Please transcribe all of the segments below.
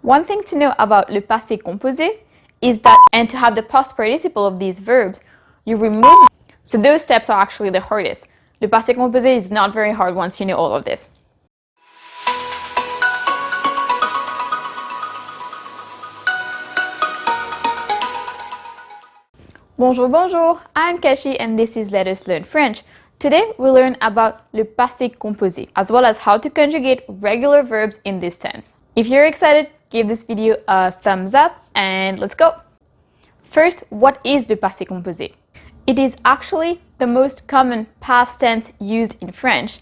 One thing to know about le passé composé is that, and to have the past participle of these verbs, you remove. So those steps are actually the hardest. Le passé composé is not very hard once you know all of this. Bonjour, bonjour, I'm Kashi and this is Let Us Learn French. Today we'll learn about le passé composé, as well as how to conjugate regular verbs in this tense. If you're excited, give this video a thumbs up and let's go! First, what is le passé composé? It is actually the most common past tense used in French.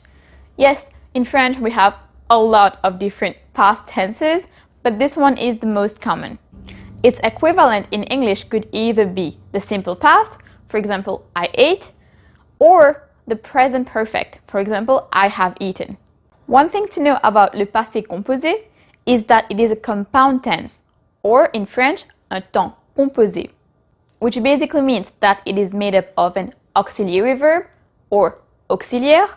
Yes, in French we have a lot of different past tenses, but this one is the most common. Its equivalent in English could either be the simple past, for example, I ate, or the present perfect, for example, I have eaten. One thing to know about le passé composé is that it is a compound tense, or in French, un temps composé, which basically means that it is made up of an auxiliary verb, or auxiliaire,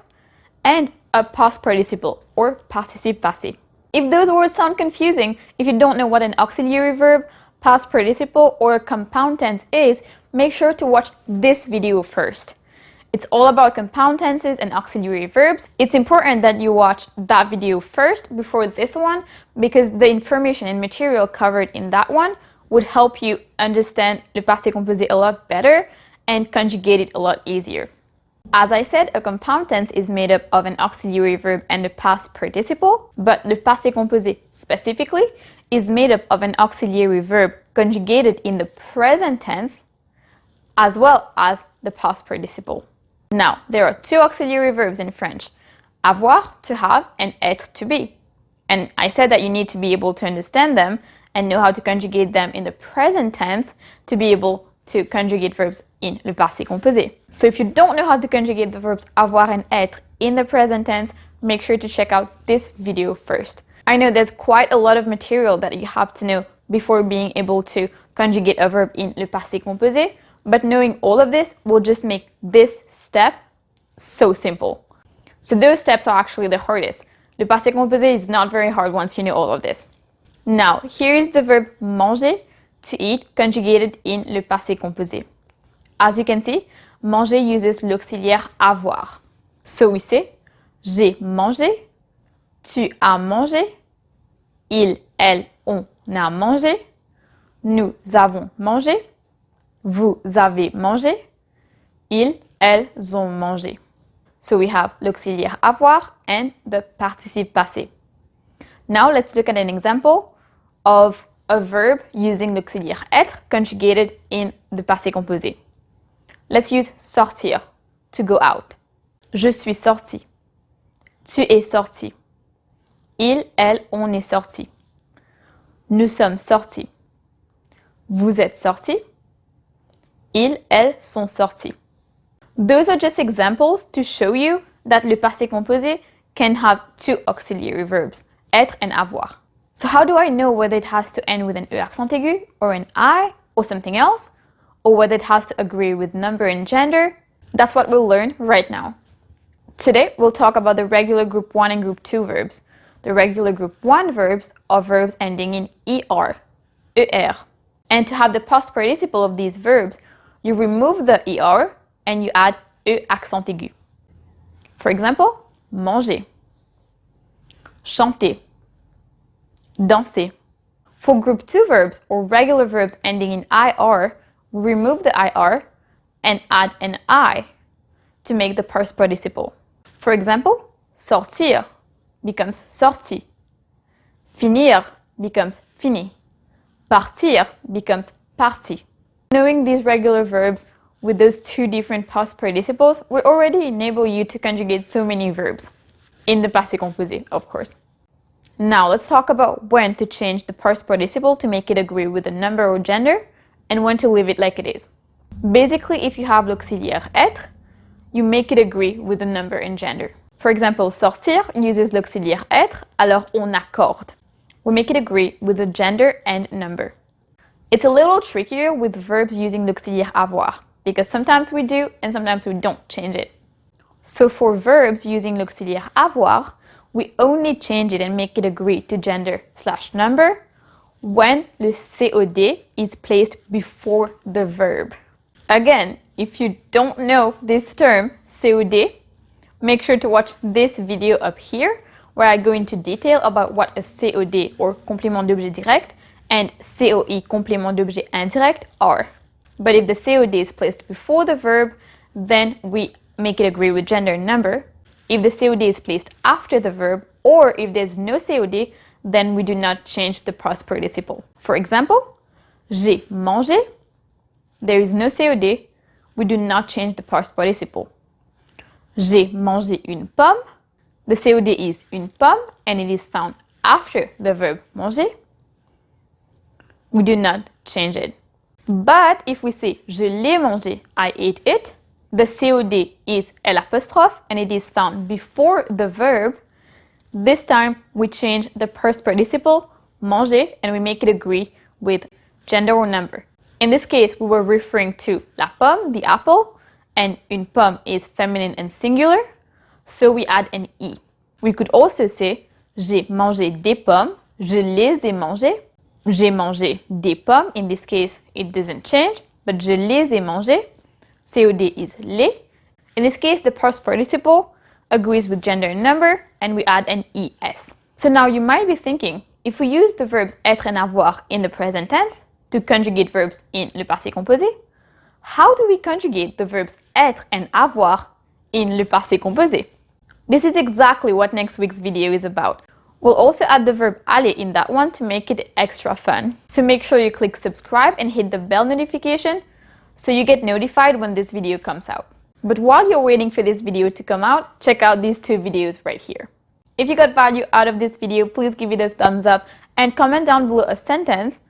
and a past participle, or participe passé. If those words sound confusing, if you don't know what an auxiliary verb, past participle, or a compound tense is, make sure to watch this video first. It's all about compound tenses and auxiliary verbs. It's important that you watch that video first before this one, because the information and material covered in that one would help you understand le passé composé a lot better and conjugate it a lot easier. As I said, a compound tense is made up of an auxiliary verb and a past participle, but le passé composé specifically is made up of an auxiliary verb conjugated in the present tense as well as the past participle. Now, there are two auxiliary verbs in French, avoir, to have, and être, to be. And I said that you need to be able to understand them and know how to conjugate them in the present tense to be able to conjugate verbs in le passé composé. So if you don't know how to conjugate the verbs avoir and être in the present tense, make sure to check out this video first. I know there's quite a lot of material that you have to know before being able to conjugate a verb in le passé composé, but knowing all of this will just make this step so simple. So those steps are actually the hardest. Le passé composé is not very hard once you know all of this. Now, here's the verb manger, to eat, conjugated in le passé composé. As you can see, manger uses l'auxiliaire avoir. So we say, j'ai mangé, tu as mangé, il, elle, on a mangé, nous avons mangé, vous avez mangé, ils, elles ont mangé. So we have l'auxiliaire avoir and the participe passé. Now let's look at an example of a verb using l'auxiliaire être conjugated in the passé composé. Let's use sortir, to go out. Je suis sorti. Tu es sorti. Il, elle, on est sorti. Nous sommes sortis. Vous êtes sortis. Ils, elles sont sortis. Those are just examples to show you that le passé composé can have two auxiliary verbs, être and avoir. So how do I know whether it has to end with an E accent aigu, or an I, or something else, or whether it has to agree with number and gender? That's what we'll learn right now. Today, we'll talk about the regular group 1 and group 2 verbs. The regular group 1 verbs are verbs ending in ER, ER. And to have the past participle of these verbs, you remove the ER and you add E accent aigu. For example, manger, chanter, danser. For group 2 verbs or regular verbs ending in IR, we remove the IR and add an I to make the past participle. For example, sortir becomes sorti, finir becomes fini, partir becomes parti. Knowing these regular verbs with those two different past participles will already enable you to conjugate so many verbs, in the passé composé, of course. Now let's talk about when to change the past participle to make it agree with the number or gender, and when to leave it like it is. Basically, if you have l'auxiliaire être, you make it agree with the number and gender. For example, sortir uses l'auxiliaire être, alors on accorde. We make it agree with the gender and number. It's a little trickier with verbs using l'auxiliaire avoir, because sometimes we do and sometimes we don't change it. So for verbs using l'auxiliaire avoir, we only change it and make it agree to gender/number when le COD is placed before the verb. Again, if you don't know this term, COD, make sure to watch this video up here where I go into detail about what a COD or complément d'objet direct and COI complément d'objet indirect are. But if the COD is placed before the verb, then we make it agree with gender and number. If the COD is placed after the verb, or if there's no COD, then we do not change the past participle. For example, j'ai mangé. There is no COD. We do not change the past participle. J'ai mangé une pomme. The COD is une pomme and it is found after the verb manger. We do not change it. But if we say je l'ai mangé, I ate it, the COD is l'apostrophe and it is found before the verb. This time we change the past participle, manger, and we make it agree with gender or number. In this case, we were referring to la pomme, the apple, and une pomme is feminine and singular, so we add an I. We could also say j'ai mangé des pommes, je les ai mangées. J'ai mangé des pommes. In this case, it doesn't change, but je les ai mangées. COD is les. In this case, the past participle agrees with gender and number, and we add an ES. So now you might be thinking, if we use the verbs être and avoir in the present tense to conjugate verbs in le passé composé, how do we conjugate the verbs être and avoir in le passé composé? This is exactly what next week's video is about. We'll also add the verb aller in that one to make it extra fun. So make sure you click subscribe and hit the bell notification so you get notified when this video comes out. But while you're waiting for this video to come out, check out these two videos right here. If you got value out of this video, please give it a thumbs up and comment down below a sentence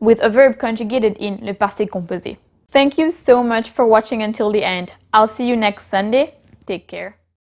with a verb conjugated in le passé composé. Thank you so much for watching until the end. I'll see you next Sunday. Take care.